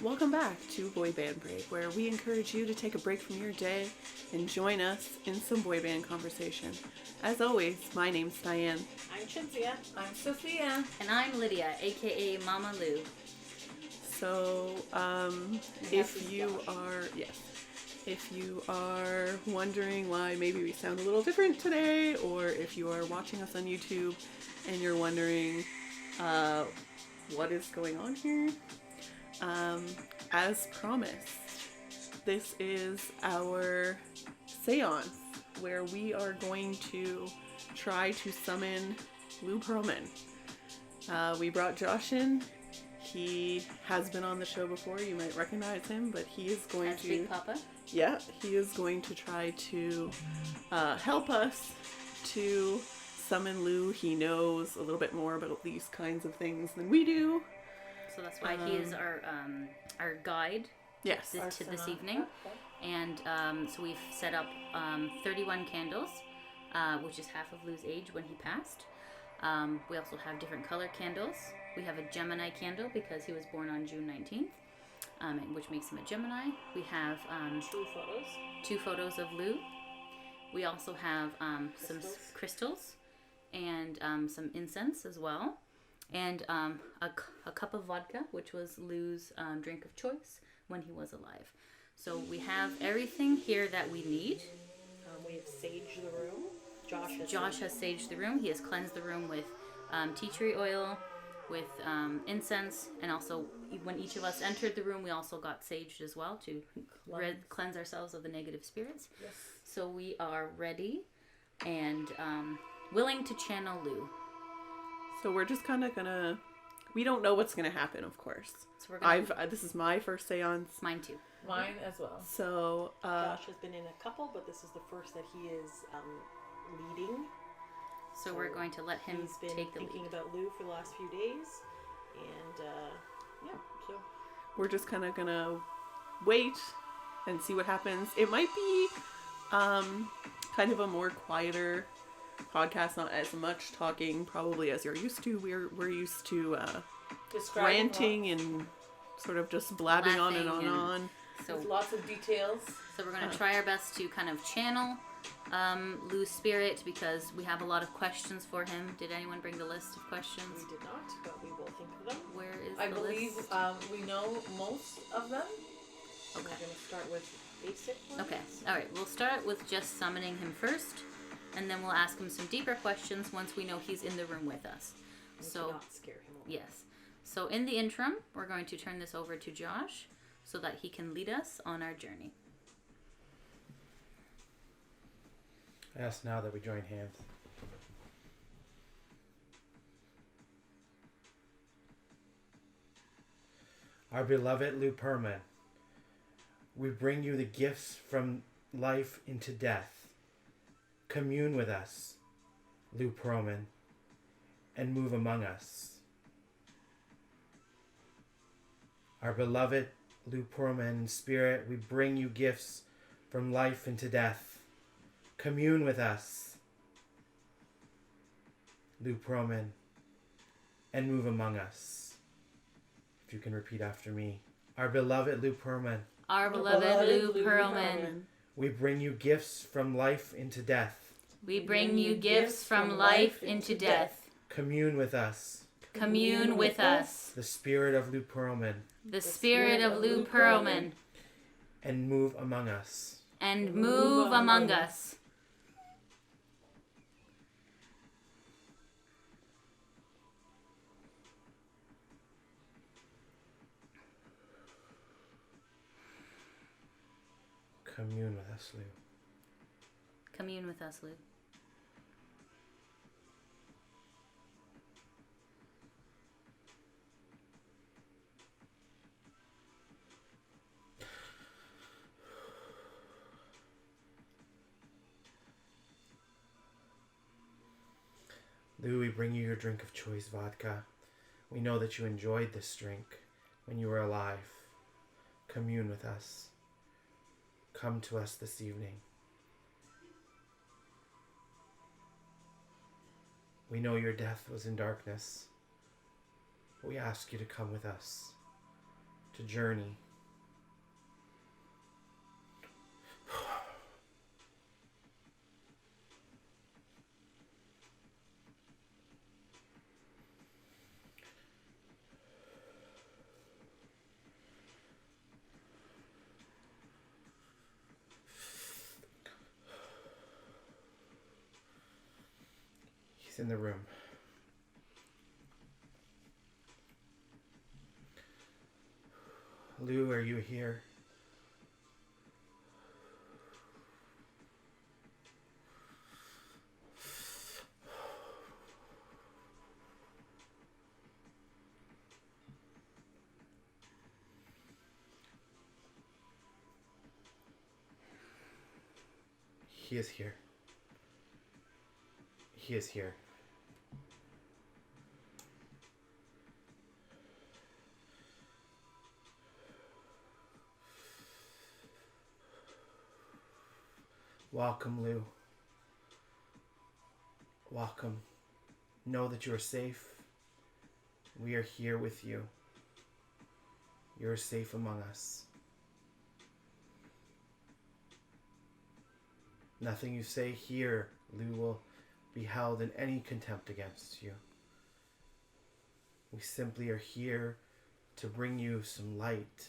Welcome back to Boy Band Break, where we encourage you to take a break from your day and join us in some boy band conversation. As always, my name's Diane. I'm Chinzia. I'm Sophia. And I'm Lydia, aka Mama Lou. So, if you are wondering why maybe we sound a little different today, or if you are watching us on YouTube and you're wondering what is going on here, as promised, this is our seance where we are going to try to summon Lou Pearlman. We brought Josh in. He has been on the show before. You might recognize him, but he is going As Big Papa? Yeah, he is going to try to help us to summon Lou. He knows a little bit more about these kinds of things than we do. So that's why he is our guide. Yes. This evening. And so we've set up 31 candles, which is half of Lou's age when he passed. We also have different color candles. We have a Gemini candle because he was born on June 19th, which makes him a Gemini. We have two photos of Lou. We also have some crystals and some incense as well. And a cup of vodka, which was Lou's drink of choice when he was alive. So we have everything here that we need. We have saged the room. Josh has saged the room. He has cleansed the room with tea tree oil, with incense, and also when each of us entered the room, we also got saged as well to cleanse ourselves of the negative spirits. Yes. So we are ready and willing to channel Lou. So we're just kind of gonna. We don't know what's gonna happen, of course. So we're gonna. This is my first seance. Mine too. Mine as well. So Josh has been in a couple, but this is the first that he is leading. So we're going to let him He's been take the thinking lead. about Lou for the last few days, and so we're just kind of gonna wait and see what happens. It might be kind of a more quieter podcast, not as much talking probably as you're used to. We're used to ranting and sort of just blabbing on and on and on. So with lots of details. So we're going to try our best to kind of channel Lou's spirit because we have a lot of questions for him. Did anyone bring the list of questions? we did not, but we will think of them. Where is I the believe list? we know most of them. We're going to start with basic ones. Okay. All right. We'll start with just summoning him first, and then we'll ask him some deeper questions once we know he's in the room with us. And So to not scare him away. yes. So in the interim, we're going to turn this over to Josh so that he can lead us on our journey. I ask now that we join hands. Our beloved Lou Pearlman, we bring you the gifts from life into death. Commune with us, Lou Pearlman, and move among us. Our beloved Lou Pearlman, in spirit, we bring you gifts from life into death. Commune with us, Lou Pearlman, and move among us. If you can repeat after me. Our beloved Lou Pearlman, Our beloved Lou Pearlman, we bring you gifts from life into death. we bring you gifts from life into death. Commune with us, Commune with us, the spirit of Lou Pearlman, the spirit of Lou Pearlman, and move among us. and move among us. Commune with us, Lou. Commune with us, Lou. Lou, we bring you your drink of choice, vodka. We know that you enjoyed this drink when you were alive. Commune with us. Come to us this evening. We know your death was in darkness. We ask you to come with us to journey. He's in the room. Lou, are you here? He is here. He is here. Welcome, Lou. Welcome. Know that you are safe. We are here with you. You are safe among us. Nothing you say here, Lou, will be held in any contempt against you. We simply are here to bring you some light,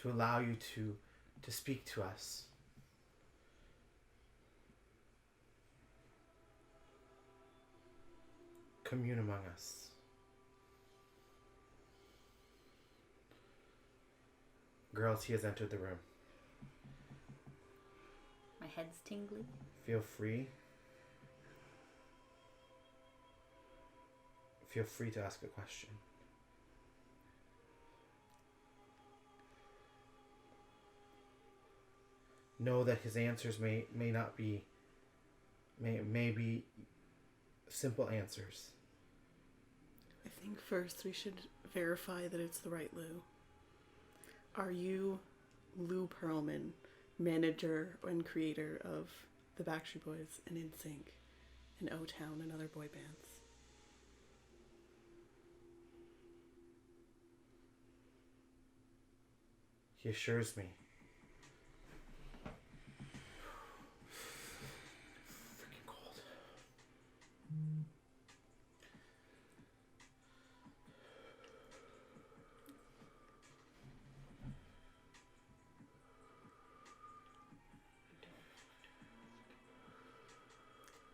to allow you to speak to us. Commune among us. Girls, he has entered the room. My head's tingly. Feel free. Feel free to ask a question. Know that his answers may not be, may be simple answers. I think first we should verify that it's the right Lou. Are you Lou Pearlman, manager and creator of the Backstreet Boys and NSYNC and O-Town and other boy bands? He assures me. Freaking cold.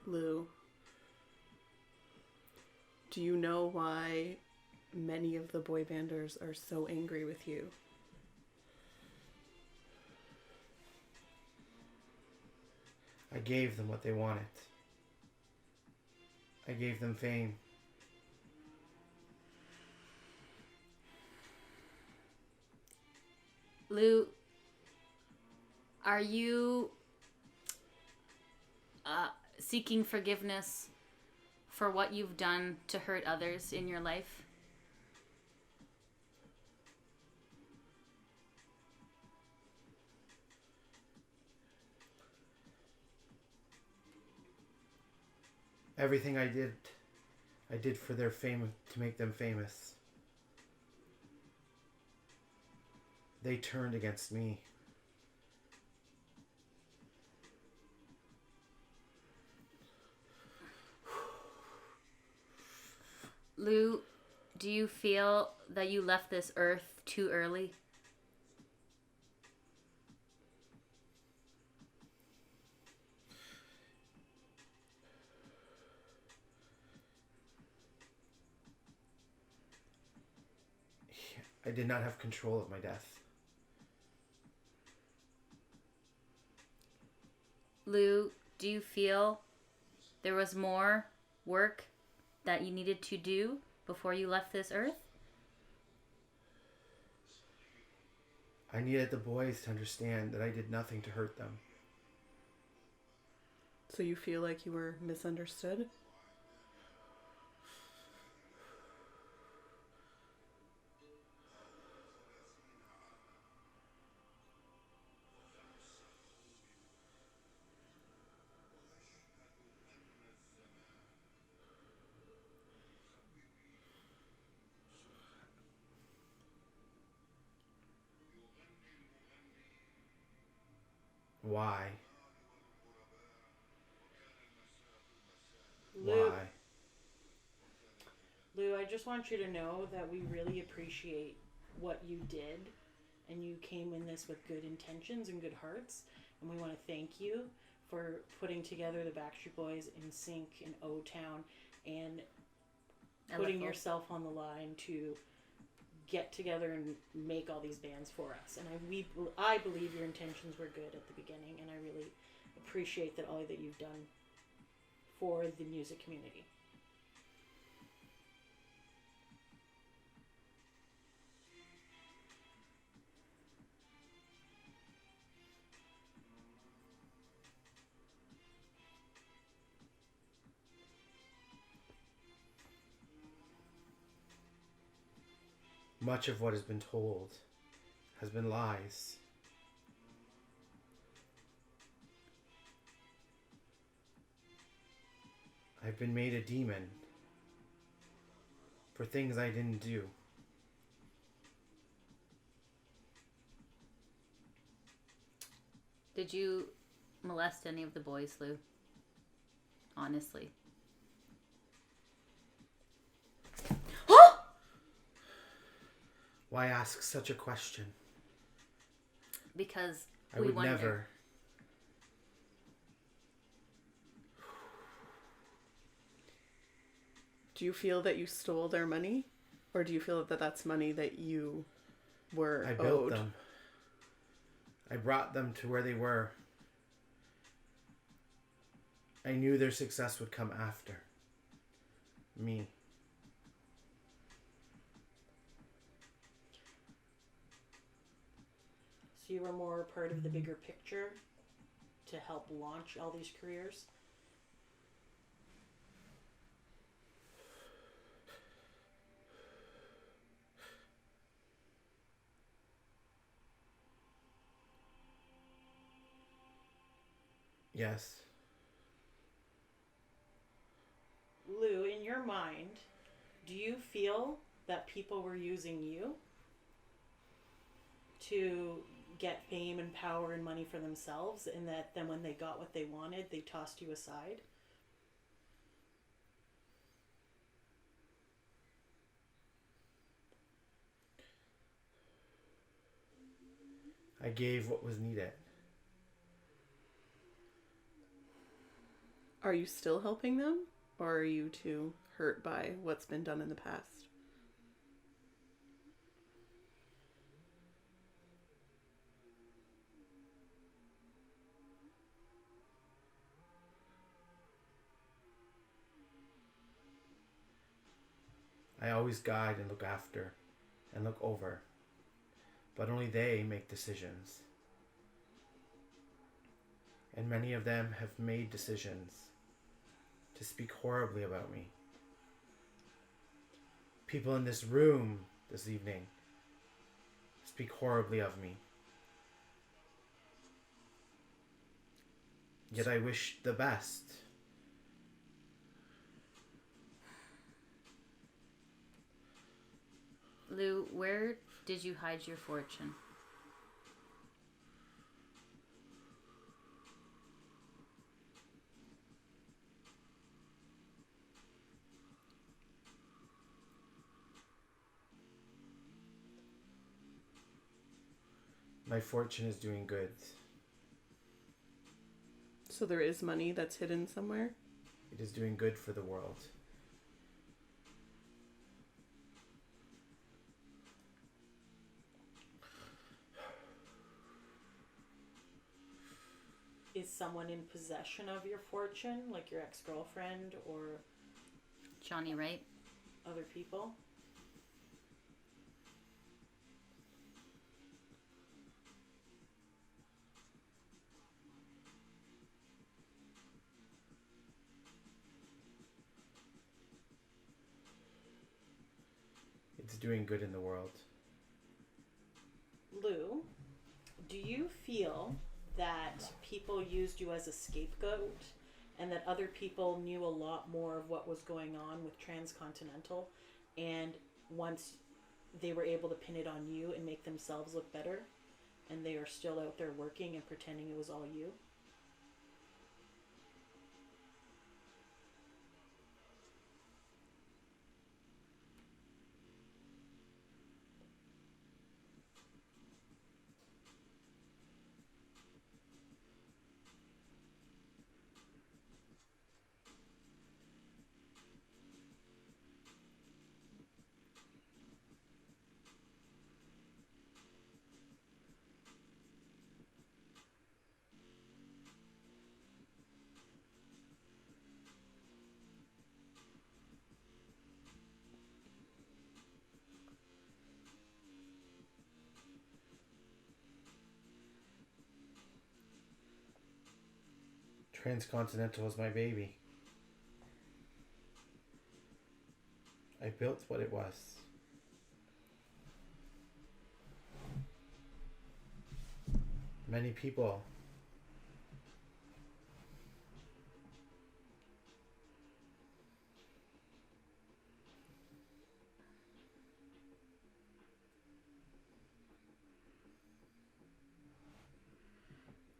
Lou, do you know why many of the boy banders are so angry with you? I gave them what they wanted. I gave them fame. Lou, are you seeking forgiveness for what you've done to hurt others in your life? Everything I did for their fame, to make them famous. They turned against me. Lou, do you feel that you left this earth too early? I did not have control of my death. Lou, do you feel there was more work that you needed to do before you left this earth? I needed the boys to understand that I did nothing to hurt them. So you feel like you were misunderstood? Why? Lou, Why? Lou, I just want you to know that we really appreciate what you did, and you came in this with good intentions and good hearts, and we want to thank you for putting together the Backstreet Boys, NSYNC, and O-Town, and putting LFO. yourself on the line to get together and make all these bands for us. And I believe your intentions were good at the beginning, and I really appreciate that all that you've done for the music community. Much of what has been told has been lies. I've been made a demon for things I didn't do. Did you molest any of the boys, Lou? Honestly. Why ask such a question? Because I we would wonder. never. Do you feel that you stole their money? Or do you feel that that's money that you were I built owed? them. I brought them to where they were. I knew their success would come after me. So you were more part of the bigger picture to help launch all these careers? Yes. Lou, in your mind, do you feel that people were using you to get fame and power and money for themselves, and that then when they got what they wanted, they tossed you aside? I gave what was needed. Are you still helping them? Or are you too hurt by what's been done in the past? I always guide and look after and look over, but only they make decisions. And many of them have made decisions to speak horribly about me. People in this room this evening speak horribly of me. Yet I wish the best. Lou, where did you hide your fortune? My fortune is doing good. So there is money that's hidden somewhere? It is doing good for the world. Is someone in possession of your fortune, like your ex-girlfriend or Johnny, right? other people? It's doing good in the world. Lou, do you feel that people used you as a scapegoat and that other people knew a lot more of what was going on with Transcontinental, and once they were able to pin it on you and make themselves look better, and they are still out there working and pretending it was all you? Transcontinental was my baby. I built what it was. Many people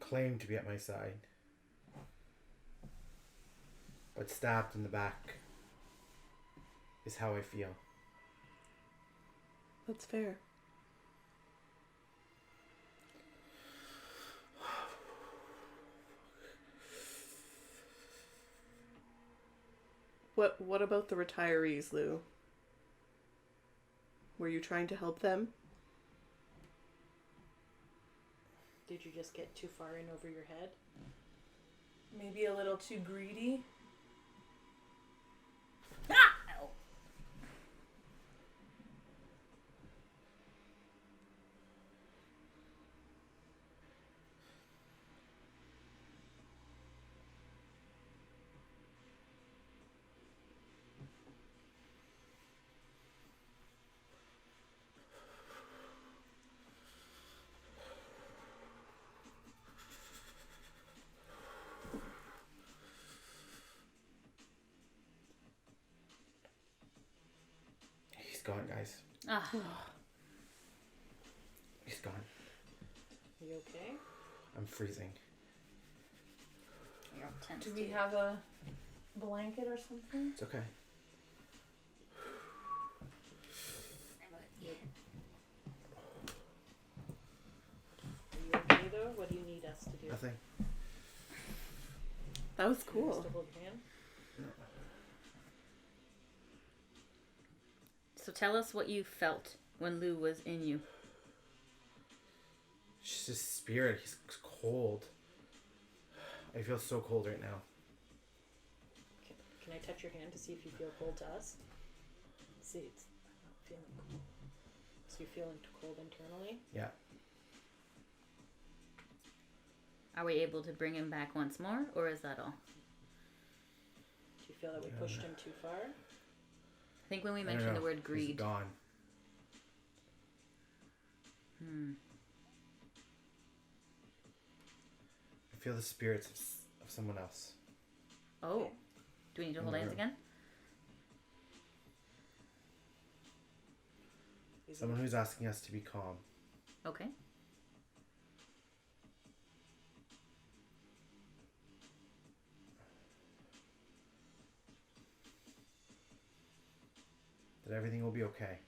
claim to be at my side, but stabbed in the back is how I feel. That's fair. What about the retirees, Lou? Were you trying to help them? Did you just get too far in over your head? Maybe a little too greedy. Ow. He's gone, guys. Ah, He's gone. Are you okay? I'm freezing. you're all tense. Do we too. have a blanket or something? It's okay. Are you okay though? What do you need us to do? Nothing. That was You want us cool. to hold your hand? So tell us what you felt when Lou was in you. She's his spirit. He's cold. I feel so cold right now. Can I touch your hand to see if you feel cold to us? See, it's I'm not feeling cold. So you're feeling cold internally? Yeah. Are we able to bring him back once more, or is that all? Do you feel that we pushed him too far? I think when we I don't mentioned the know. word He's greed. gone. I feel the spirits of someone else. Oh. Do we need to hold In the hands room. again? Is Someone it, who's asking us to be calm. Okay. That everything will be okay.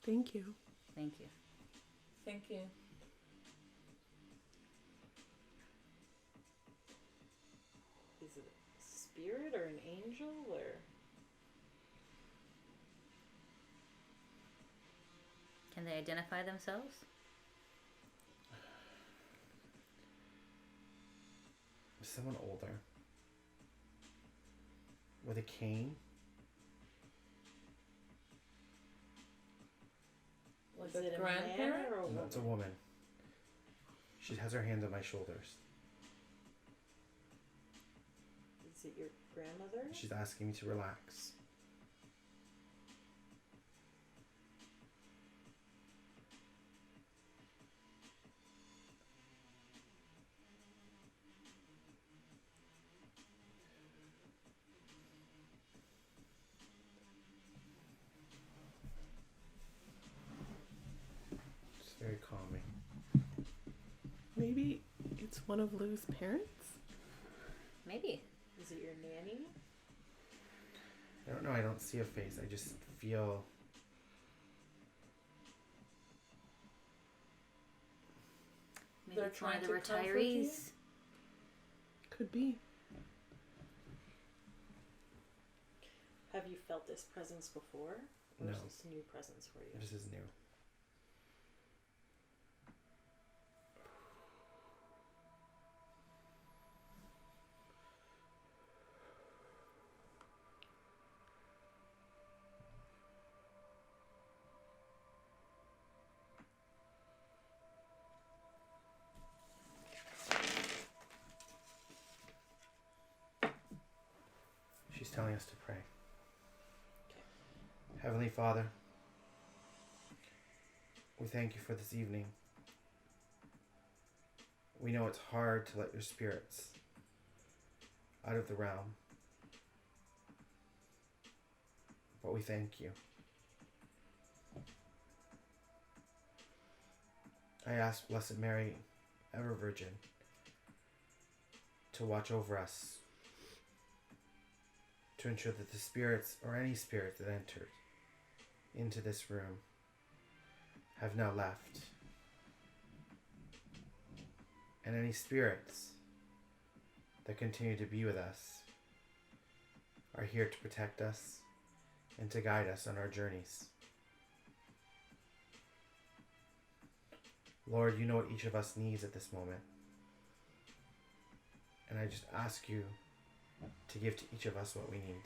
Thank you. Thank you. Thank you. is it a spirit or an angel or Can they identify themselves? Someone older. With a cane. Was is it it a grandparent? man or a No, woman? it's a woman. She has her hands on my shoulders. Is it your grandmother? She's asking me to relax. one of Lou's parents? Maybe. Is it your nanny? I don't know. I don't see a face. I just feel. Maybe They're it's one of the trying to comfort you? retirees. Could be. Have you felt this presence before? Or No. is this a new presence for you? This is new. She's telling us to pray. Heavenly Father, we thank you for this evening. We know it's hard to let your spirits out of the realm, but we thank you. I ask Blessed Mary, ever Virgin, to watch over us, to ensure that the spirits or any spirit that entered into this room have now left. And any spirits that continue to be with us are here to protect us and to guide us on our journeys. Lord, you know what each of us needs at this moment. And I just ask you to give to each of us what we need.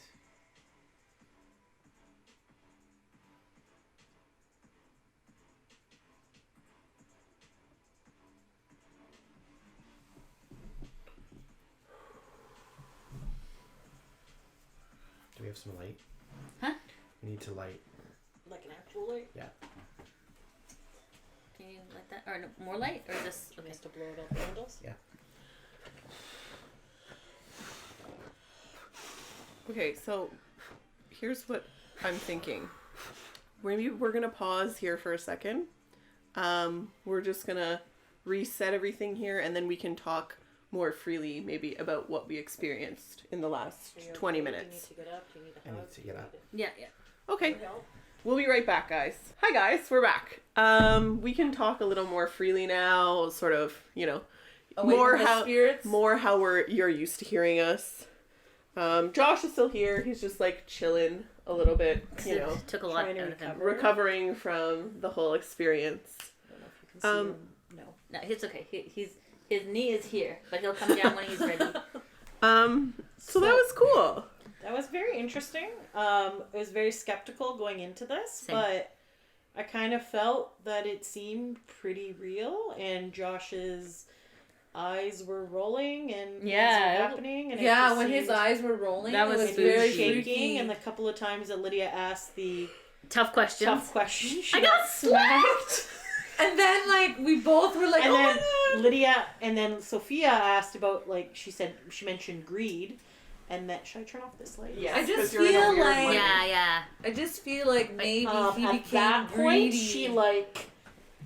Do we have some light? Huh? We need to light. Like an actual light? Yeah. Can you light that? Or no, more light? Or just... Okay. Just to blow it out the candles? Yeah. Okay, so here's what I'm thinking. Maybe we're gonna pause here for a second. We're just gonna reset everything here, and then we can talk more freely, maybe about what we experienced in the last Are you 20 okay? minutes. Do you need to get up? Do you need a I hug? need to Do get you up. need Yeah, yeah. Okay, help? we'll be right back, guys. Hi, guys, we're back. We can talk a little more freely now, sort of, you know, Away more from the how spirits? you're used to hearing us. Josh is still here. He's just like chilling a little bit, you know, Took a lot Trying to out of him. recover. recovering from the whole experience. I don't know if you can see him. No. No, it's okay. His knee is here, but he'll come down when he's ready. So that was cool. That was very interesting. I was very skeptical going into this, Same. but I kind of felt that it seemed pretty real, and Josh's eyes were rolling and things Yeah. were happening. And it Yeah, just when his seemed- eyes were rolling, That it was was and spooky. very shaking, freaky. and the couple of times that Lydia asked the Tough questions. tough question, she I got smacked! And then, like, we both were like, and oh then my god! Lydia, and then Sophia asked about, like, she mentioned greed, and that, should I turn off this light? Yes, I just 'cause you're in a feel weird like- light. Yeah, yeah. I just feel like maybe he At became that greedy. point, she, like,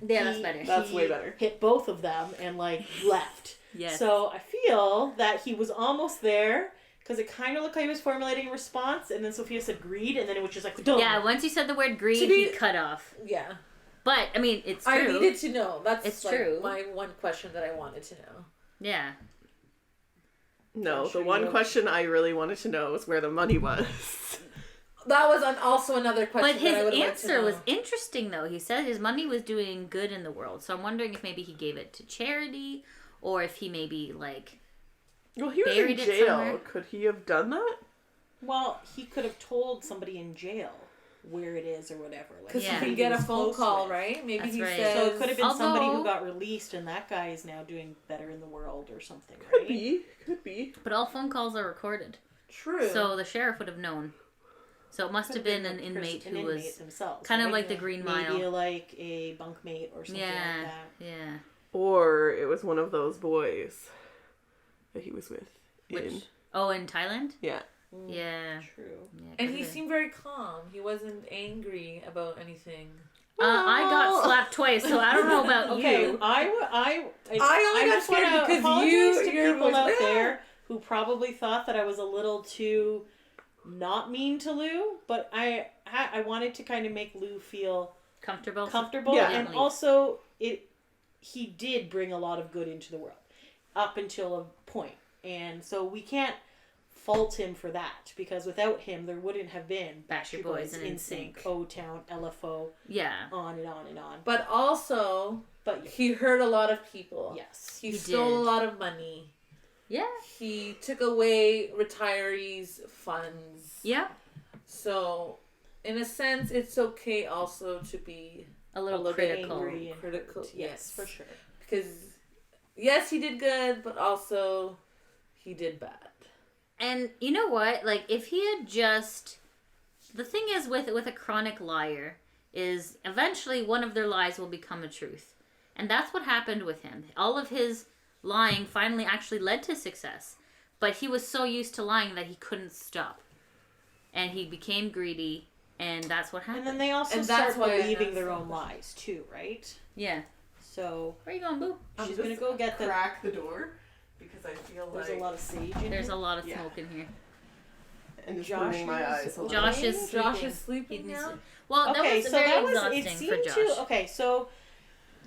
Yeah, that's better. That's way better. Hit both of them and, like, left. Yes. So I feel that he was almost there, because it kind of looked like he was formulating a response, and then Sophia said greed, and then it was just like, duh. Yeah, once you said the word greed, To be- he cut off. Yeah. But, I mean, it's true. I needed to know. That's It's like true. my one question that I wanted to know. Yeah. No, Sure the one you- question I really wanted to know was where the money was. That was also another question But that I his would like to answer know. was interesting, though. He said his money was doing good in the world. So I'm wondering if maybe he gave it to charity, or if he maybe, like... Well, he was in Buried it jail. somewhere. Could he have done that? Well, he could have told somebody in jail where it is or whatever. Like, Because Yeah. you somebody can get he a was phone close call, with. right? Maybe That's he right. says... So it could have been somebody Although- who got released, and that guy is now doing better in the world or something, Could right? be. Could be. But all phone calls are recorded. True. So the sheriff would have known. So it must Could have been the an inmate person- who an was inmate themselves, kind of right? like the Green Mile. Maybe like a bunkmate or something Yeah, like that. yeah. Or it was one of those boys that he was with. Which? Oh, in Thailand? Yeah. Yeah. True. Yeah, And could've he been. seemed very calm. He wasn't angry about anything. I got slapped twice, so I don't know about Okay, you. I only got just scared wanna because apologize you- to your people voice- out there who probably thought that I was a little too not mean to Lou, but I wanted to kind of make Lou feel Comfortable. Yeah. and Leave. also he did bring a lot of good into the world up until a point, and so we can't fault him for that, because without him there wouldn't have been Backstreet Boys and NSYNC, NSYNC. O-Town, LFO, Yeah. on and on and on. But also, But he hurt a lot of people. yes, He He stole did. a lot of money. Yeah. He took away retirees' funds. Yeah. So, in a sense, it's okay also to be A little bit critical. angry and critical. hurt. Yes, for sure. because yes, he did good, but also he did bad. And you know what? Like, if he had just... The thing is with a chronic liar is eventually one of their lies will become a truth. And that's what happened with him. All of his lying finally actually led to success. But he was so used to lying that he couldn't stop. And he became greedy, and that's what And happened. then they also And that's start why I believing asked their that own question. lies too, right? Yeah. So Where are you going, Boo? she's gonna go get the. Crack the door because I feel There's like a lot of sage in There's here. a lot of Yeah. smoke in here. and it's Josh burning my is- eyes. a little. Josh is Josh sleeping. is sleeping He now. needs- Well, that Okay, was so very that was exhausting it. for Seemed Josh. to okay. So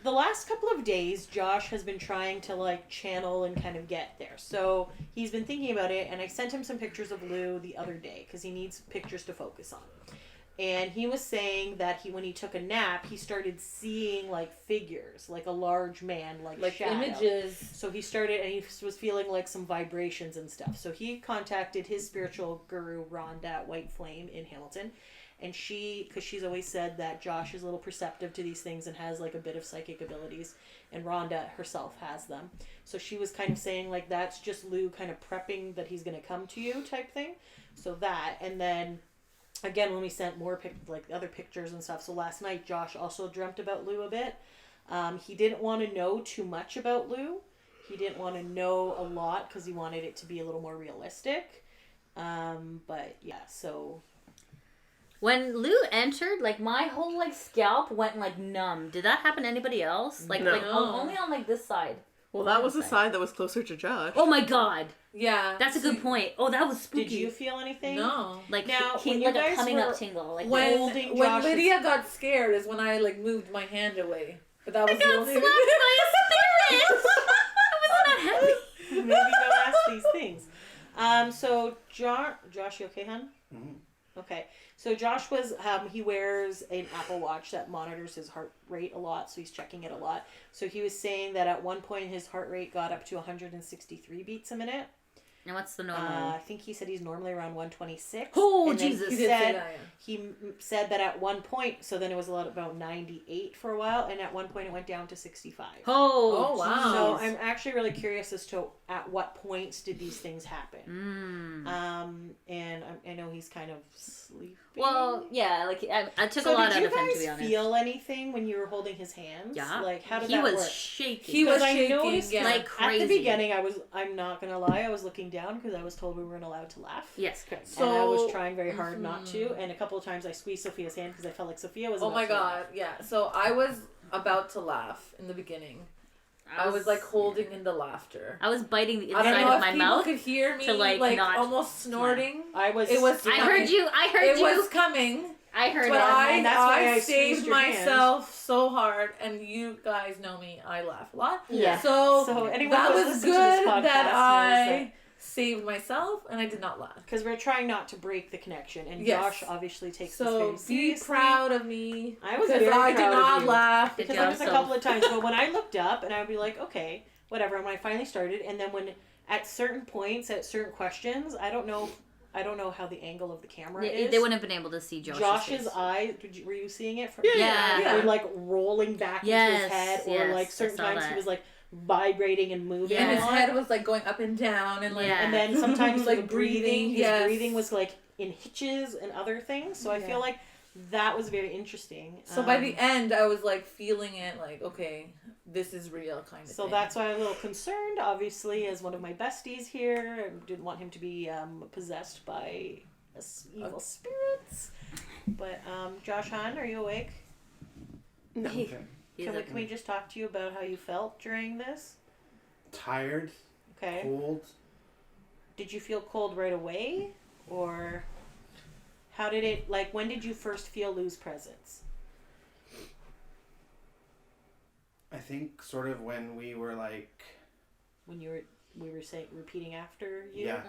the last couple of days, Josh has been trying to like channel and kind of get there. So he's been thinking about it, and I sent him some pictures of Lou the other day because he needs pictures to focus on. And he was saying that when he took a nap, he started seeing like figures, like a large man, like shadow. images. So he started, and he was feeling like some vibrations and stuff. So he contacted his spiritual guru, Rhonda at White Flame in Hamilton. And because she's always said that Josh is a little perceptive to these things and has like a bit of psychic abilities. And Rhonda herself has them. So she was kind of saying like, that's just Lou kind of prepping that he's going to come to you type thing. So that, and then again, when we sent more like other pictures and stuff. So last night, Josh also dreamt about Lou a bit. He didn't want to know too much about Lou. He didn't want to know a lot because he wanted it to be a little more realistic. But yeah, so When Lou entered, like, my whole, like, scalp went, like, numb. Did that happen to anybody else? Like, No. only on, like, this side. Well, that was the side that was closer to Josh. Oh, my God. Yeah. That's a good point. Oh, that was spooky. did you feel anything? No. Like, Now, he when like you a guys coming were- up tingle. Like, When Holding when Josh's- Lydia got scared is when I like moved my hand away. But that was the got only slapped by a spirit. I was not happy. Maybe don't ask these things. So Josh, you okay, hon? Mhm. Okay. So Josh was he wears an Apple Watch that monitors his heart rate a lot, so he's checking it a lot. So he was saying that at one point his heart rate got up to 163 beats a minute. And what's the normal? I think he said he's normally around 126. Oh, and then Jesus. He He did say said that, yeah. he said that at one point, so then it was about 98 for a while, and at one point it went down to 65. Oh, Oh, wow. So jeez. I'm actually really curious as to at what points did these things happen. And I know he's kind of sleeping. Well, yeah, like, I took so a lot did out you of him, to guys be honest. feel anything when you were holding his hands? Yeah. Like, how did He that was work? shaking. He was Because I shaking, noticed, yeah. like, at crazy. the beginning, I'm not gonna lie, I was looking down because I was told we weren't allowed to laugh. Yes, correct. And I was So- trying very hard not to, and a couple of times I squeezed Sophia's hand because I felt like Sophia was. Oh about my to laugh. god, yeah. So I was about to laugh in the beginning. I was like holding in the laughter. I was biting the I don't inside know of if my people mouth. could hear me to, like, not almost snorting. I was. It was. I heard you. I heard It you. was coming. I heard But it. and that's why I saved squeezed your hand. myself so hard, and you guys know me. I laugh a lot. Yeah. So, So anyone that who's was listening to this good podcast that knows I saved myself, and I did not laugh. Because we're trying not to break the connection, and Yes. Josh obviously takes this So very be seriously. proud of me. I was because very I did proud of not you. laugh. Because Good there job, was a so. couple of times, but when I looked up and I would be like, okay, whatever. And when I finally started, and then when at certain points, at certain questions, I don't know how the angle of the camera is. They wouldn't have been able to see Josh's face. eyes. Were you seeing it? From, Yeah. Yeah. Were like rolling back into Yes, his head, or yes, like I certain saw times he that. was like vibrating and moving. And a his lot. head was like going up and down, and like, Yeah. And then sometimes like like breathing, his yes. breathing was like in hitches and other things. So I Yeah. feel like that was very interesting. So by the end, I was like feeling it, like, okay, this is real, kind of. So thing. that's why I'm a little concerned, obviously, as one of my besties here. I didn't want him to be possessed by evil spirits. But Josh Hahn, are you awake? No. He- Okay. he's Can like, we just talk to you about how you felt during this? Tired, Okay. cold. Did you feel cold right away? Or how did it, like, when did you first feel Lou's presence? I think sort of when we were like, When we were saying, repeating after you? yeah,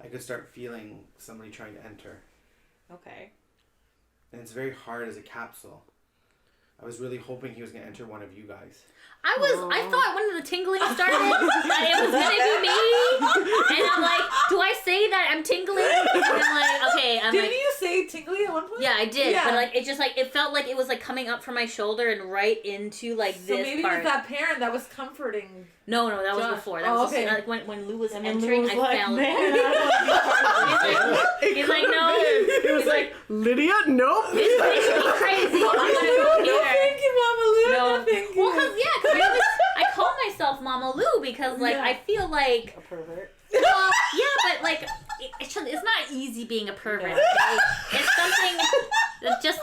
I could start feeling somebody trying to enter. Okay. And it's very hard as a capsule. I was really hoping he was going to enter one of you guys. I thought when the tingling started that it was gonna be me, and I'm like, do I say that I'm tingling? And I'm like, okay, Didn't you say tingly at one point? yeah, I did, Yeah. but like it just like it felt like it was like coming up from my shoulder and right into like So this maybe part. it was that parent that was comforting. No, that was John. before. That Oh, was okay. just, like when Lou was And then Lou entering, was I like, felt. man, I He's like, no. It was like, Lydia, nope. This makes me crazy. I'm gonna go No, here. thank you, Mama Lou. No. No, thank you. Well, cause I call myself Mama Lou because like Yeah. I feel like a pervert. well, yeah, but like it's not easy being a pervert. No. Okay? It's something that just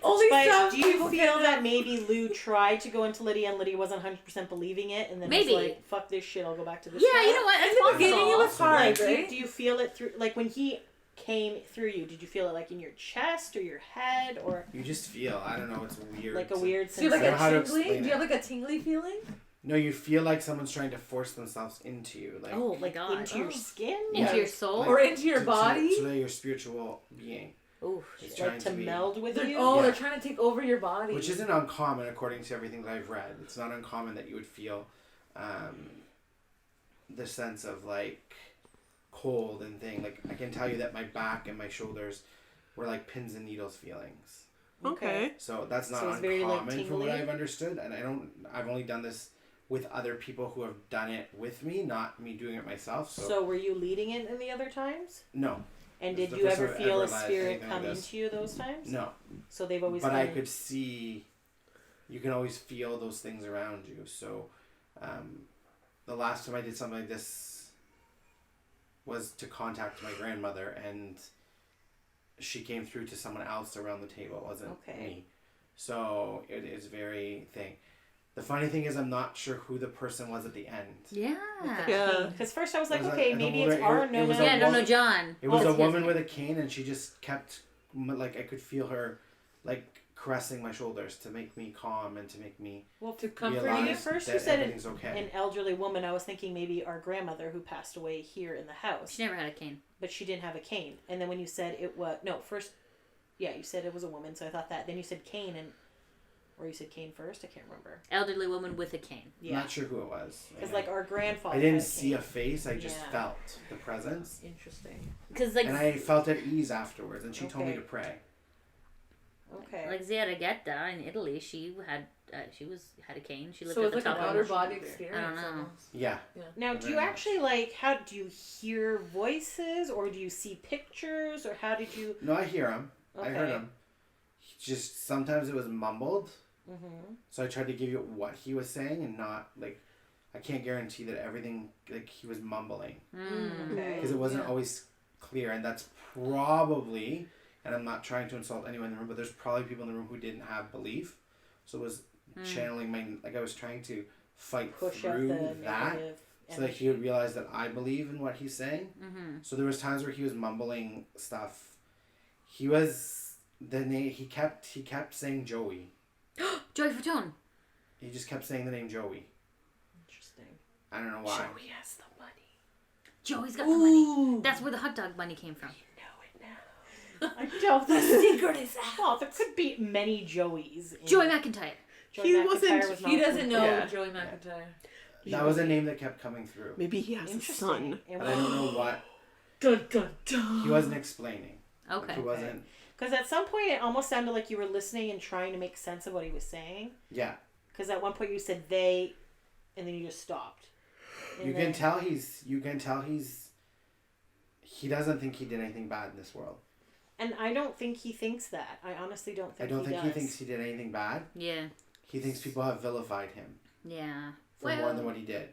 Only But some do you people feel can- that maybe Lou tried to go into Lydia and Lydia wasn't 100% believing it and then Maybe. was like, fuck this shit, I'll go back to this yeah, guy? you know what? In It's the possible. beginning, it was hard, Like, right? do you feel it through, like when he came through you, did you feel it like in your chest or your head or You just feel, I don't know, it's weird. like a weird Do you have I don't like know how to a tingly? explain Do you it. have like a tingly feeling? No, you feel like someone's trying to force themselves into you. Like, Oh my like god. into your skin? Into Yeah. your soul. Like- Or into your to- body? To your spiritual being. Ooh. It's Like trying to be, meld with you? Yeah. They're trying to take over your body. Which isn't uncommon according to everything that I've read. It's not uncommon that you would feel the sense of like cold and thing. Like I can tell you that my back and my shoulders were like pins and needles feelings. Okay. So that's not So it's uncommon very, like, from what tingly? I've understood. And I've only done this with other people who have done it with me, not me doing it myself. So were you leading it in the other times? No. And This is did the you first ever time I've feel a ever led spirit anything like come this. into you those times? No. So they've always But I been... could see, you can always feel those things around you. So, the last time I did something like this was to contact my grandmother, and she came through to someone else around the table. It wasn't Okay. me. So it is very thing. The funny thing is, I'm not sure who the person was at the end. Yeah. Yeah. Because first I was like, Was okay, that- maybe the it's older- our it was no. a Yeah, no, woman- John. It was Well, a it's woman his with a cane, and she just kept, like, I could feel her, like, caressing my shoulders to make me calm and to make me Well, to comfort When you realize first that you said everything's okay. an elderly woman, I was thinking maybe our grandmother who passed away here in the house, She never had a cane. but she didn't have a cane. And then when you said it was you said it was a woman, so I thought that. Then you said cane or you said cane first. I can't remember. Elderly woman with a cane. I'm Yeah, not sure who it was. because like our grandfather. I didn't had see a cane. face. I just Yeah. felt the presence, Interesting. Because like and I felt at ease afterwards. And she told me Okay. to pray. Okay. like Ziaragetta in Italy, she had a cane. She lived So at it's the like top an of outer the body shoulder. experience. I don't know. almost. Yeah, Now, do you Very actually how do you hear voices, or do you see pictures, or how did you? no, I hear him. I heard Okay. him. Just sometimes it was mumbled, Mm-hmm. so I tried to give you what he was saying and not like. I can't guarantee that everything like he was mumbling Okay. because it wasn't Yeah. always clear, and that's probably. And I'm not trying to insult anyone in the room, but there's probably people in the room who didn't have belief, so it was channeling my like I was trying to fight Push out through the that. negative. So that he would realize that I believe in what he's saying. Mm-hmm. So there was times where he was mumbling stuff. He was the name. He kept saying Joey. Joy Fatone. He just kept saying the name Joey. Interesting. I don't know why. Joey has the money. Joey's got the money. That's where the hot dog money came from. You know it now. I don't. The secret is out. Well, there could be many Joeys. Joey McIntyre. Joey He McIntyre wasn't- was He not doesn't know Yeah. Joey McIntyre. That was a name that kept coming through, Maybe he has a Interesting. son. And but I don't know what. Dun, dun, dun. He wasn't explaining. Okay. He wasn't. Because at some point it almost sounded like you were listening and trying to make sense of what he was saying. Yeah. Because at one point you said they, and then you just stopped. And You then- can tell he's. You can tell he's. He doesn't think he did anything bad in this world. And I don't think he thinks that. I honestly don't I think don't think does. he thinks he did anything bad. Yeah. He thinks people have vilified him Yeah. for more than what he did.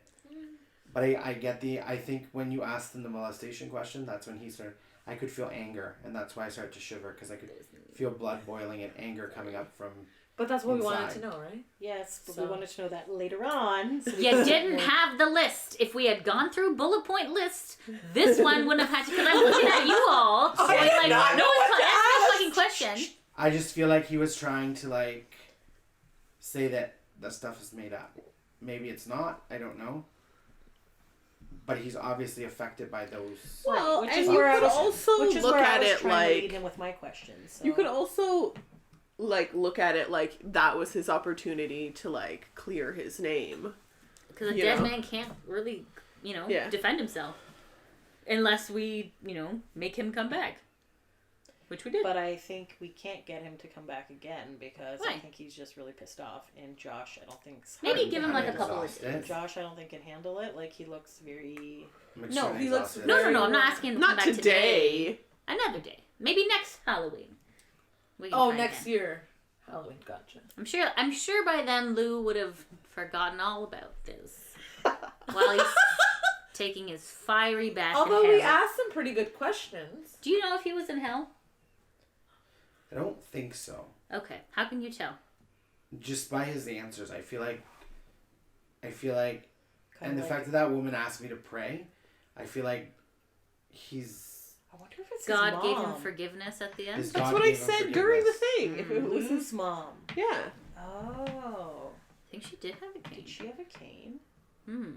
But I get I think when you asked him the molestation question, that's when he started, I could feel anger, and that's why I started to shiver, because I could feel blood boiling and anger coming up from But that's what we wanted inside. to know, right? Yes, but So- we wanted to know that later on. So we You could- didn't have the list. If we had gone through bullet point list, this one wouldn't have had to. Because I'm looking at you all. I going did like, not know no what one's to asking a ask. fucking question. I just feel like he was trying to like say that the stuff is made up. Maybe it's not. I don't know. But he's obviously affected by those. Well, Which and is you where I could was- also which is look where I at was it trying to lead like in with my questions. So. you could also like look at it like that was his opportunity to like clear his name. Because a You dead know. man can't really, Yeah. defend himself. Unless we, make him come back. Which we did. But I think we can't get him to come back again because I Why? think he's just really pissed off. And Josh, I don't think. Maybe give him like a I'm couple of exhausted. days. Josh, I don't think can handle it. Like he looks very. I'm No, extremely he looks exhausted. No, I'm not asking him to come Not back today. Another day. Maybe next Halloween. We can Oh, try next again. year. Halloween, gotcha. I'm sure by then Lou would have forgotten all about this. While he's taking his fiery bath Although in we hell. asked some pretty good questions. Do you know if he was in hell? I don't think so. Okay. How can you tell? Just by his answers, I feel like, Kind and of the like, fact that that woman asked me to pray, I feel like he's. I wonder if it's God his gave mom. him forgiveness at the end? His That's God what I gave him said during the forgiveness. thing. If it was his, Lou's mom. yeah. Oh, I think she did have a cane. did she have a cane? Hmm.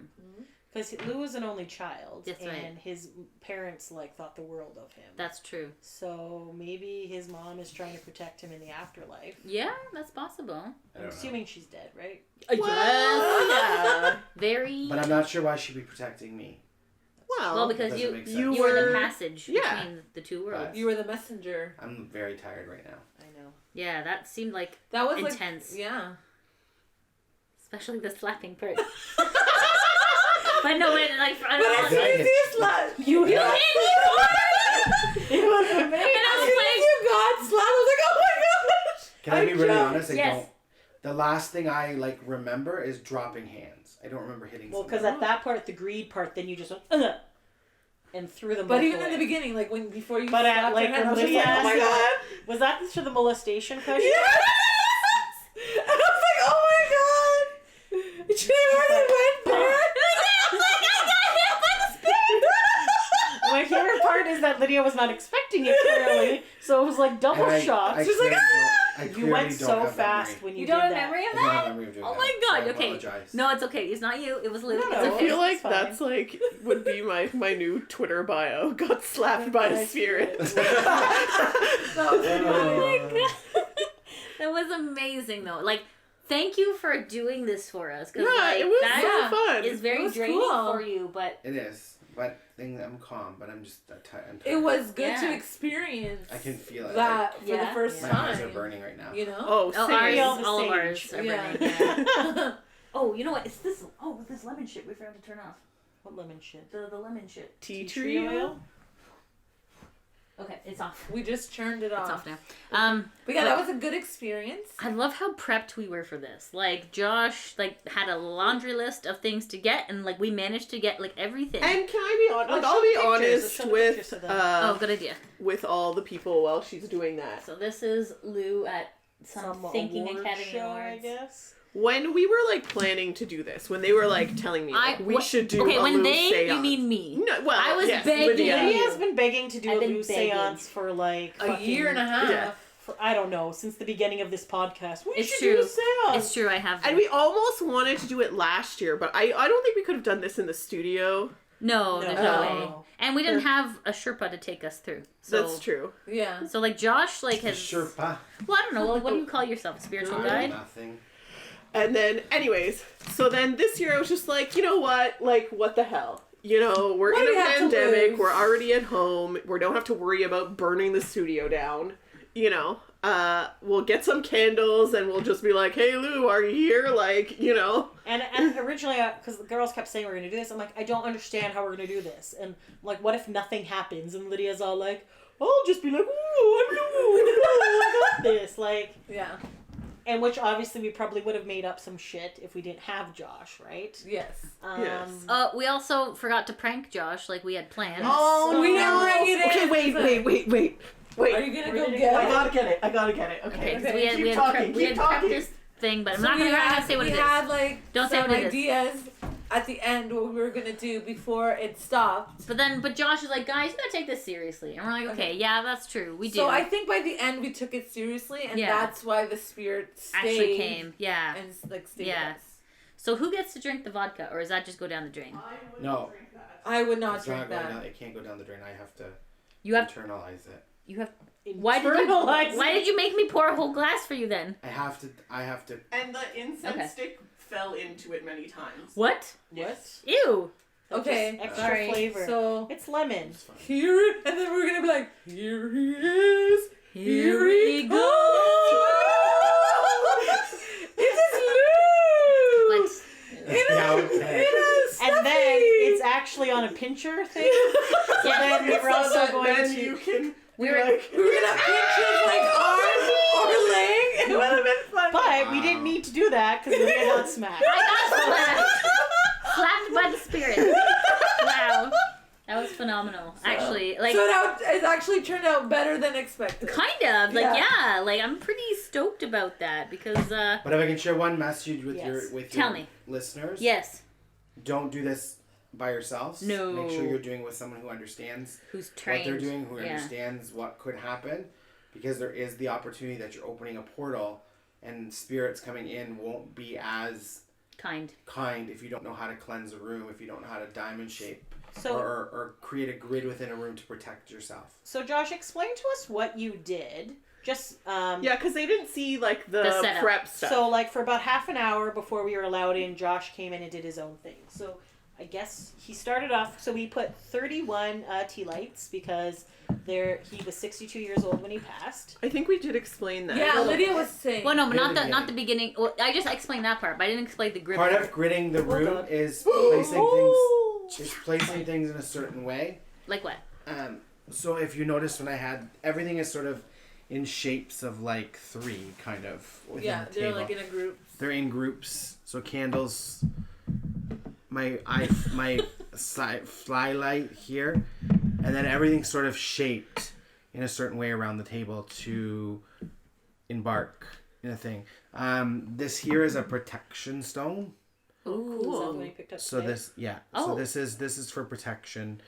Because Lou was an only child, That's and right. his parents thought the world of him. That's true. So maybe his mom is trying to protect him in the afterlife. Yeah, that's possible. I I'm don't know. assuming she's dead, right? Well, yeah. Very. But I'm not sure why she'd be protecting me. Well, Well, because Doesn't you make sense. you you were the were- passage yeah. between the two worlds. You were the messenger. I'm very tired right now. I know. Yeah, that seemed like That was intense. Like, yeah. Especially the slapping part. But no, it, like I But don't as know. soon as you slapped, you You got hit me hard! It was amazing. And I as was soon like, as you got slapped, I was like, oh my gosh. Can I be really honest? I Yes. don't. The last thing I remember is dropping hands. I don't remember hitting. Well, someone. because at that part, the greed part, then you just went, and threw them But both even away. in the beginning, before you But at, slapped like, her hand, I when was just Lydia like, oh my asked- god. Was that for the molestation question? Yes! And I was like, oh my god. She already went there. My favorite part is that Lydia was not expecting it clearly, so it was like double And shots. I She's like, clearly don't- I You clearly went don't so have fast memory. when you, You did don't have that. memory of I don't have that? memory of doing Oh that, my so I god, okay. apologize. No, it's okay. It's not you. It was Lou. No, It's no. I okay. feel like It's fine. that's would be my new Twitter bio. Got slapped by a spirit. Oh my god. That was amazing though. Like, thank you for doing this for us. Cause Yeah, like, it was that so fun. is very It was draining cool. for you, but It is, but I'm calm. But I'm just I'm tired. It was good Yeah. to experience I can feel it. that for Yeah. the first My time. eyes are burning right now. You know? Oh, oh, same. ours, all the all of sage. ours are Yeah. burning. Yeah. Oh, you know what? It's this. Oh, this lemon shit we forgot to turn off. What lemon shit? The lemon shit. Tea tree tree oil? Okay, it's off. We just churned it It's off. off now. But yeah, that was a good experience. I love how prepped we were for this. Like Josh, had a laundry list of things to get, and we managed to get everything. And can I be honest? Let's I'll show be the pictures. Let's honest show the pictures with of them. Oh, good idea. with all the people while she's doing that. So this is Lou at some Thinking award Academy show, I Awards. guess. When we were planning to do this, when they were telling me we should do Okay, a when Lou they, seance. you mean me? No, well, I was yes, begging Lydia. you. Lydia's been begging to do I've a been Lou begging. seance for A year and a half. Yeah. I don't know, since the beginning of this podcast. We It's should true. do a seance. It's true, I have. And we almost wanted to do it last year, but I don't think we could have done this in the studio. No, there's no No. way. And we didn't have a Sherpa to take us through. So, That's true. Yeah. So Josh has. Sherpa. Well, I don't know. What do you call yourself? A spiritual guide? Nothing. And then, anyways, so then this year I was just you know what? What the hell? We're What in do a we have to pandemic. lose? We're already at home. We don't have to worry about burning the studio down. We'll get some candles and we'll just be like, hey, Lou, are you here? And originally, because the girls kept saying we're going to do this, I'm like, I don't understand how we're going to do this. And I'm like, what if nothing happens? And Lydia's all like, I'll just be like, ooh, I'm Lou, I got this. Yeah. And which obviously we probably would have made up some shit if we didn't have Josh, right? Yes. Yes. We also forgot to prank Josh like we had planned. Oh, We no. didn't bring it in. Okay, wait. Wait, Are you gonna go did it get go? I it? gotta get it. Okay, Okay, because we had keep talking. prepped this thing, but I'm not we gonna had, say what we it is. had like Don't say some what it is. ideas at the end what we were gonna do before it stopped. But Josh is like, guys, you gotta take this seriously, and we're like, okay, yeah, that's true, we do. So I think by the end we took it seriously, and Yeah. that's why the spirit stayed actually came, yeah. and like stayed Yeah. with us. So who gets to drink the vodka, or does that just go down the drain? No. I would not It's drink not going that. down. It can't go down the drain. I have to You have internalize it. you have. Internalize Why did you make me pour a whole glass for you then? I have to. And the incense Okay. stick fell into it many times. What? Yes. Ew. Okay, Extra alright, flavor. So It's lemon. It's fine. here it, and then we're gonna be like, here he is. Here he It is Lou. Let's. And then it's actually on a pincher thing. So then we're also going then to. you can. We were. We're gonna pinch his like arm or leg. It would have been fun. But we didn't need to do that because we got smacked. I got slapped. Slapped by the spirit. Wow. That was phenomenal. Actually, like. So it actually turned out better than expected. Kind of. Like, yeah. Like, I'm pretty stoked about that because, But if I can share one message with Yes. your Tell me. listeners, yes. don't do this by yourselves. No. Make sure you're doing it with someone who understands Who's trained. what they're doing, who Yeah. understands what could happen, because there is the opportunity that you're opening a portal, and spirits coming in won't be as Kind. if you don't know how to cleanse a room, if you don't know how to diamond shape, So, or create a grid within a room to protect yourself. so Josh, explain to us what you did. Just Yeah, because they didn't see like the setup. prep stuff. So, like, for about half an hour before we were allowed in, Josh came in and did his own thing. So, I guess he started off. So we put 31 tea lights because he was 62 years old when he passed. I think we did explain that. Yeah, Lydia was saying. Well, no, but Near the not the beginning. Well, I just explained that part, but I didn't explain the grid. Part of gridding the room on. is placing things in a certain way. Like what? So if you notice when I had everything is sort of in shapes of like three kind of within Yeah, the they're table. like in a group. They're in groups. So candles, my flylight here, and then everything's sort of shaped in a certain way around the table to embark in a thing. This here is a protection stone. Oh, cool. Is that cool. the one you picked up So today? this, yeah. Oh. So this is for protection.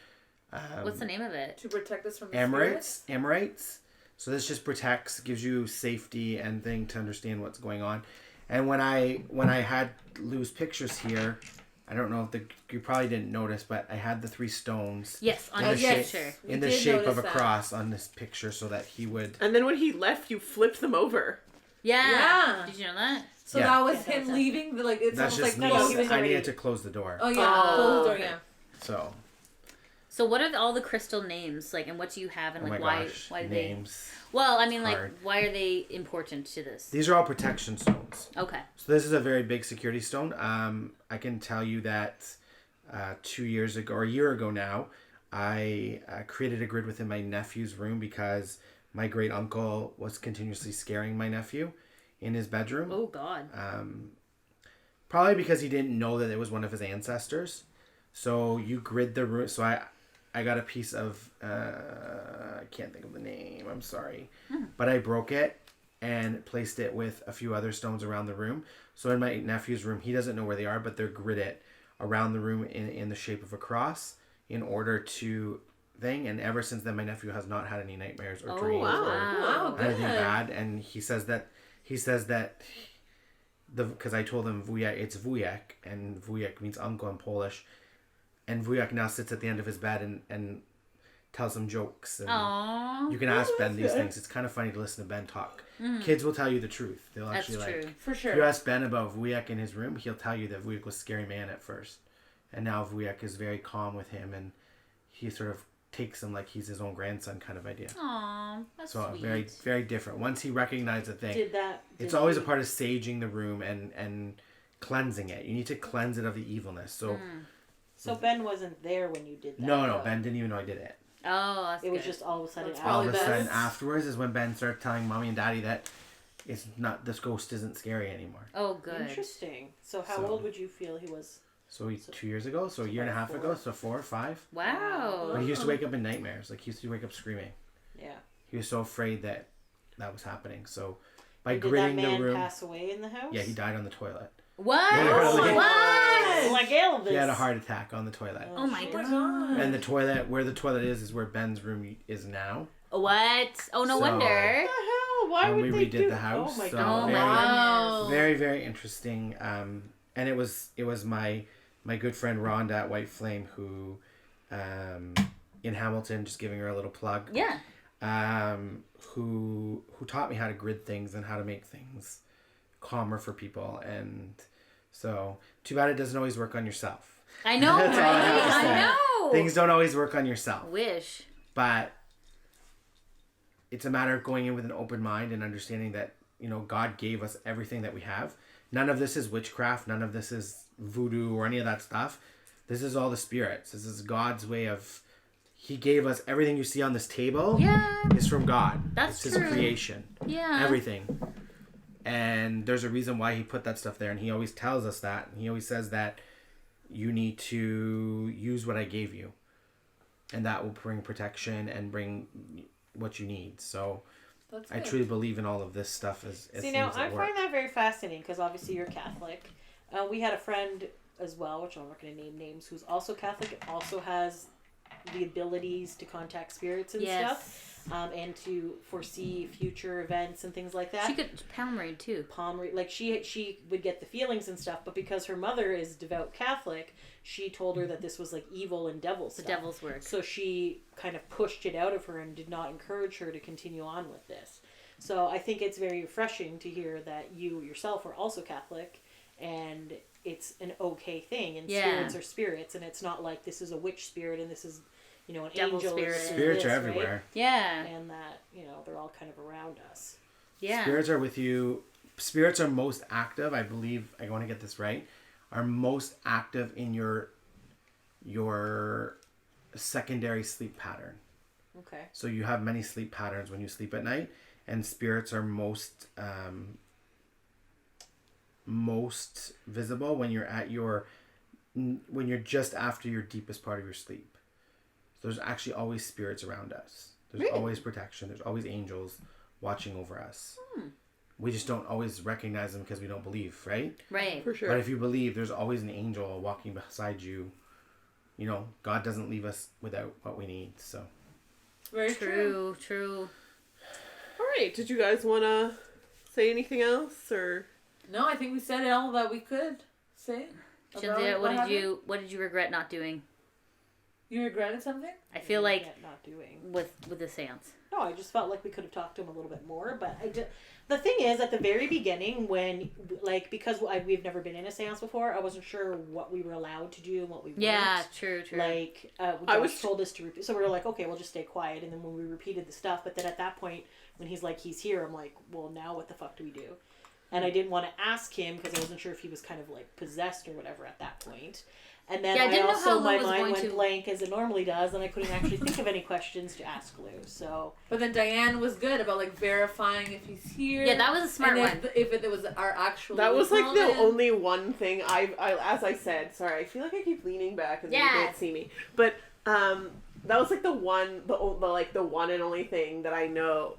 What's the name of it? To protect us from the Amorites. So this just protects, gives you safety and thing to understand what's going on. And when I had Lou's pictures here, I don't know if you probably didn't notice, but I had the three stones Yes, on in the the yes. shape picture. We in the did shape of notice a that. cross on this picture, so that he would. And then when he left, you flipped them over. Yeah. Yeah. Did you know that? So Yeah. that was Yeah, him that's leaving. The, like it's That's almost just like me. no, he was I already- needed to close the door. Oh yeah, Oh, close the door. okay. Yeah. So So what are all the crystal names like, and what do you have, and oh like my gosh, why do names. they? Well, I mean, like, hard. why are they important to this? These are all protection stones. Okay. So this is a very big security stone. I can tell you that 2 years ago, or a year ago now, I created a grid within my nephew's room because my great uncle was continuously scaring my nephew in his bedroom. Oh God. Probably because he didn't know that it was one of his ancestors. So you grid the room. So I got a piece of I can't think of the name. I'm sorry, but I broke it and placed it with a few other stones around the room. So in my nephew's room, he doesn't know where they are, but they're gridded around the room in the shape of a cross in order to thing. And ever since then, my nephew has not had any nightmares or dreams wow. or Wow, good. anything bad. And he says that because I told him Wujek, it's Wujek, and Wujek means uncle in Polish. And Wujek now sits at the end of his bed and tells him jokes. And Aww. you can ask Ben these things. It's kind of funny to listen to Ben talk. Kids will tell you the truth. They'll That's actually true. For If you sure. ask Ben about Wujek in his room, he'll tell you that Wujek was a scary man at first. And now Wujek is very calm with him, and he sort of takes him like he's his own grandson kind of idea. Aww. That's So sweet. very, very different. Once he recognized the thing, it's did always a he- part of saging the room and cleansing it. You need to cleanse it of the evilness. So So Ben wasn't there when you did that. no, Ben didn't even know I did it. Oh, that's It was good. just all of a sudden. That's All of a Probably sudden best. afterwards is when Ben started telling mommy and daddy that it's not, this ghost isn't scary anymore. Oh, good. Interesting. So how So- old would you feel he was? So 2 years ago, so a year and a half About ago, 4. so 4 or 5. Wow. But he used to wake up in nightmares. Like he used to wake up screaming. Yeah. he was so afraid that was happening. So by Did that gridding man the room, pass away in the house? yeah, he died on the toilet. What? Literally. What? Like Elvis. He had a heart attack on the toilet. Oh my god. And the toilet, where the toilet is where Ben's room is now. What? Oh, no So- wonder. What the hell? Why When would we they redid do? the house, Oh my so god! Oh my Wow. goodness. Very, very interesting. And it was my good friend Rhonda at White Flame who, in Hamilton, just giving her a little plug. Yeah. Who taught me how to grid things and how to make things calmer for people. And so too bad it doesn't always work on yourself. I know, That's all I have to right? say. I know. Things don't always work on yourself. Wish. But it's a matter of going in with an open mind and understanding that, God gave us everything that we have. None of this is witchcraft. None of this is voodoo or any of that stuff. This is all the spirits. This is God's way of... He gave us everything you see on this table. Yeah. Is from God. That's it's true. His creation. Yeah. Everything. And there's a reason why he put that stuff there. And he always tells us that. And he always says that you need to use what I gave you. And that will bring protection and bring what you need. So That's I good. truly believe in all of this stuff as See, now things I that work. find that very fascinating because obviously you're Catholic. We had a friend as well, which I'm not going to name names, who's also Catholic, and also has the abilities to contact spirits and stuff, and to foresee future events and things like that. She could palm read too. Palm read, like she would get the feelings and stuff, but because her mother is devout Catholic, she told her that this was like evil and devil The stuff. devil's work. So she kind of pushed it out of her and did not encourage her to continue on with this. So I think it's very refreshing to hear that you yourself are also Catholic and it's an okay thing, and Yeah. spirits are spirits, and it's not like this is a witch spirit and this is, an Devil angel. spirit. and Spirits this, are right? everywhere. Yeah. And that, they're all kind of around us. Yeah. Spirits are with you. Spirits are most active, I believe, I want to get this right, are most active in your secondary sleep pattern. Okay. So you have many sleep patterns when you sleep at night, and spirits are most visible when you're just after your deepest part of your sleep. So there's actually always spirits around us. There's Really? always protection. There's always angels watching over us. We just don't always recognize them because we don't believe, right? Right. For sure. But if you believe, there's always an angel walking beside you. God doesn't leave us without what we need. So Very true. True. All right. Did you guys want to say anything else, or? No, I think we said all that we could say. about Cynthia, what happened. did you regret not doing? You regretted something? I feel like Yet not doing. with the seance. No, I just felt like we could have talked to him a little bit more. But the thing is, at the very beginning, when, because we've never been in a seance before, I wasn't sure what we were allowed to do and what we weren't. Yeah, true. Like, Josh told us to repeat. So we were like, okay, we'll just stay quiet. And then when we repeated the stuff, but then at that point, when he's like, he's here, I'm like, well, now what the fuck do we do? And I didn't want to ask him because I wasn't sure if he was kind of like possessed or whatever at that point. And then Yeah, I didn't know how Lou my was mind going went to- blank as it normally does, and I couldn't actually think of any questions to ask Lou. So But then Diane was good about like verifying if he's here. Yeah, that was a smart and one. if it was our actual. That was like the Pearlman. only one thing I as I said, sorry, I feel like I keep leaning back and then you Yeah. can't see me. But that was like the one and only thing that I know,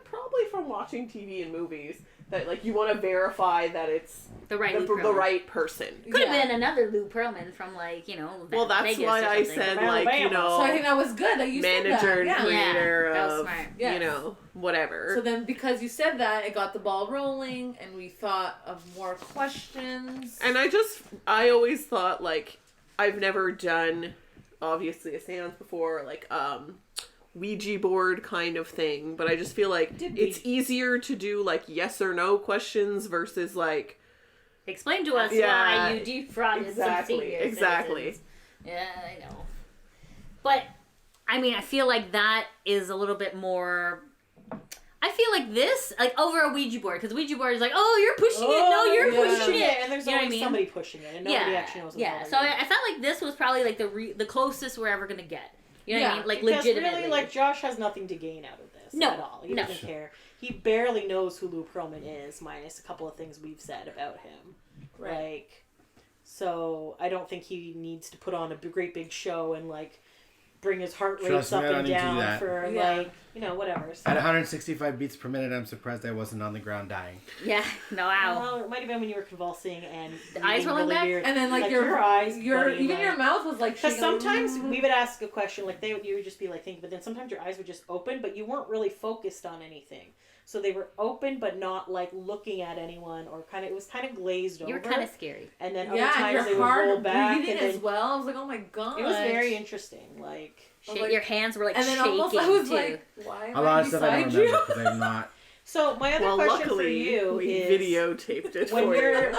probably from watching TV and movies, that like you want to verify that it's The right the Lou Pearlman. right person. Could have Yeah. been another Lou Pearlman from Well, that's Vegas why or I something. said Alabama. So I think that was good that you manager said that. and Yeah. creator Yeah, that was of smart. Yes. whatever. So then, because you said that, it got the ball rolling, and we thought of more questions. And I always thought, like, I've never done, obviously, a seance before, like, Ouija board kind of thing, but I just feel like it's easier to do, like, yes or no questions versus, like... Explain to us Yeah, why you defrauded some senior exactly. citizens. Yeah, I know. But, I mean, I feel like that is a little bit more... I feel like this, like, over a Ouija board, because Ouija board is like, oh, you're pushing it, no, you're yeah. pushing it. and there's You know what I always mean? somebody pushing it, and nobody actually knows. Yeah, so I felt like this was probably like the closest we're ever gonna get. You know what I mean? Like, because legitimately. really, like, Josh has nothing to gain out of this No, at all. He no. doesn't care. He barely knows who Lou Pearlman is, minus a couple of things we've said about him. Right. Like, so I don't think he needs to put on a great big show and like bring his heart rates Trust me, up I don't and need to do down that. for Yeah. like, you know, whatever. So. At 165 beats per minute, I'm surprised I wasn't on the ground dying. Yeah. No. Wow. Well, it might have been when you were convulsing and The eyes rolling really back? weird. And then like, your eyes, your buddy, even like- your mouth was like. Because shaking. sometimes we would ask a question, like you would just be like thinking, but then sometimes your eyes would just open, but you weren't really focused on anything. So they were open, but not like looking at anyone, or it was kind of glazed over. You were kind of scary. And then other Yeah, and times they your would roll hard back, breathing and then as well. I was like, oh my god. it was very interesting. Like, like- Your hands were like And then shaking almost I was too. like, why am A lot I of stuff I don't beside you? remember because I'm not. so my other Well, question for luckily, you we is videotaped it when for you're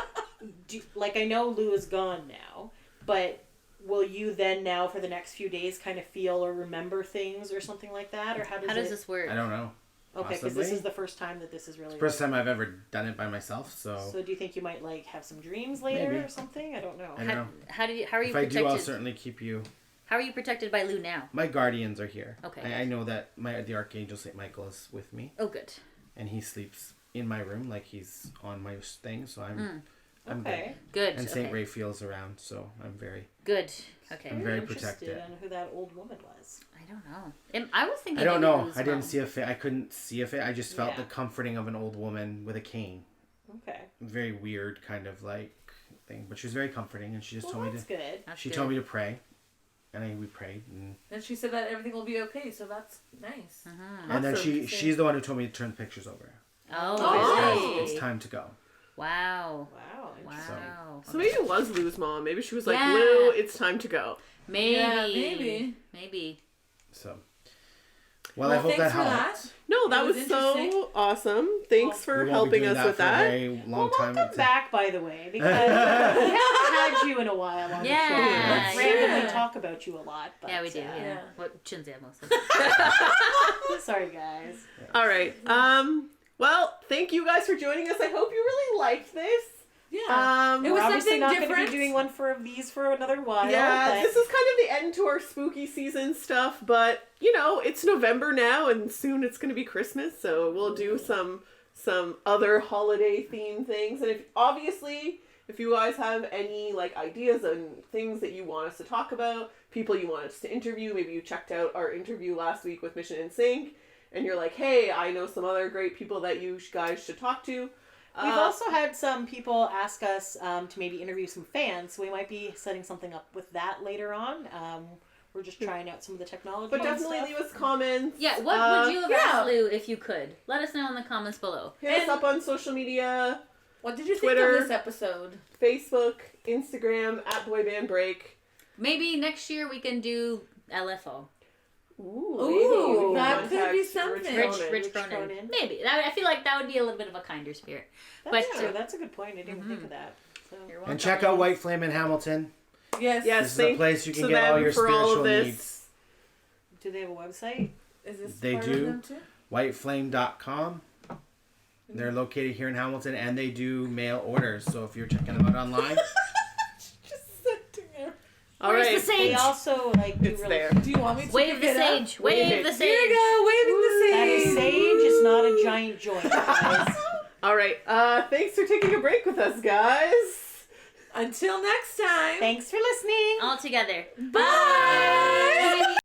you. like, I know Lou is gone now, but will you then now for the next few days kind of feel or remember things or something like that, or how does this work? I don't know. Okay, because this is the first time that this is really. First time I've ever done it by myself, so. So do you think you might like have some dreams later Maybe. or something? I don't know. I don't know. How are you If I protected? do, I'll certainly keep you. How are you protected by Lou now? My guardians are here. Okay. I know that the Archangel St. Michael is with me, Oh, good. and he sleeps in my room like he's on my thing, so I'm Okay. Good. good. And St. Okay. Raphael's around, so I'm very. Good. Okay. I'm very interested protected. on who that old woman was. I don't know. I was thinking. I don't maybe know. Lou's I didn't mom. see a fit. I couldn't see a fit. I just felt Yeah. the comforting of an old woman with a cane. Okay. Very weird kind of like thing, but she was very comforting, and she just Well, told me that's to. good. That's She good. told me to pray, and we prayed, And she said that everything will be okay, so that's nice. and then Awesome. she's the one who told me to turn the pictures over. Oh, Oh. really? It's time to go. Wow. Wow. interesting. Wow. So maybe it was Lou's mom. Maybe she was like, Yeah. Lou, it's time to go. Maybe. Yeah, maybe. Maybe. So, well, I Well, hope that thanks for helped. that. No, that It was was so interesting. awesome. Thanks for We won't be helping doing us with for a that. very long Well, time. welcome back, by the way, because we haven't had you in a while on Yeah, the show. yeah. We randomly talk about you a lot. But, Yeah, we do. Yeah. yeah. What shouldn't say mostly. Sorry, guys. All right. Well, thank you guys for joining us. I hope you really liked this. Yeah. It We're was obviously something not going to different. be doing one for these for another while. Yeah, but this is kind of the end to our spooky season stuff, but you know, it's November now and soon it's going to be Christmas, so we'll do some other holiday themed things. And if you guys have any like ideas and things that you want us to talk about, people you want us to interview, maybe you checked out our interview last week with Mission NSYNC and you're like, "Hey, I know some other great people that you guys should talk to." we've also had some people ask us to maybe interview some fans, so we might be setting something up with that later on. We're just trying out some of the technology. But and definitely stuff. leave us comments. Yeah, what would you have Yeah. asked Lou if you could? Let us know in the comments below. Hit us up on social media. What did you Twitter. think of this episode? Facebook, Instagram, @BoyBandBreak. Maybe next year we can do LFO. Ooh, that could be something. Rich Cronin. Maybe. I feel like that would be a little bit of a kinder spirit. That's But, true. That's a good point. I didn't even think of that. So. You're welcome. And check out White Flame in Hamilton. Yes. Yes, This is a thank place you can to get all them your for all of spiritual this. needs. Do they have a website? Is this They part do. of them too? Whiteflame.com. They're located here in Hamilton, and they do mail orders. So if you're checking them out online, Just sitting there. All Where's right. the sage? They also like do It's really. there. Do you want me to Wave pick the it up? sage. Wave the Here you sage. go, waving the That is sage. sage. It's not a giant joint, guys. All right. Thanks for taking a break with us, guys. Until next time. Thanks for listening. All together. Bye.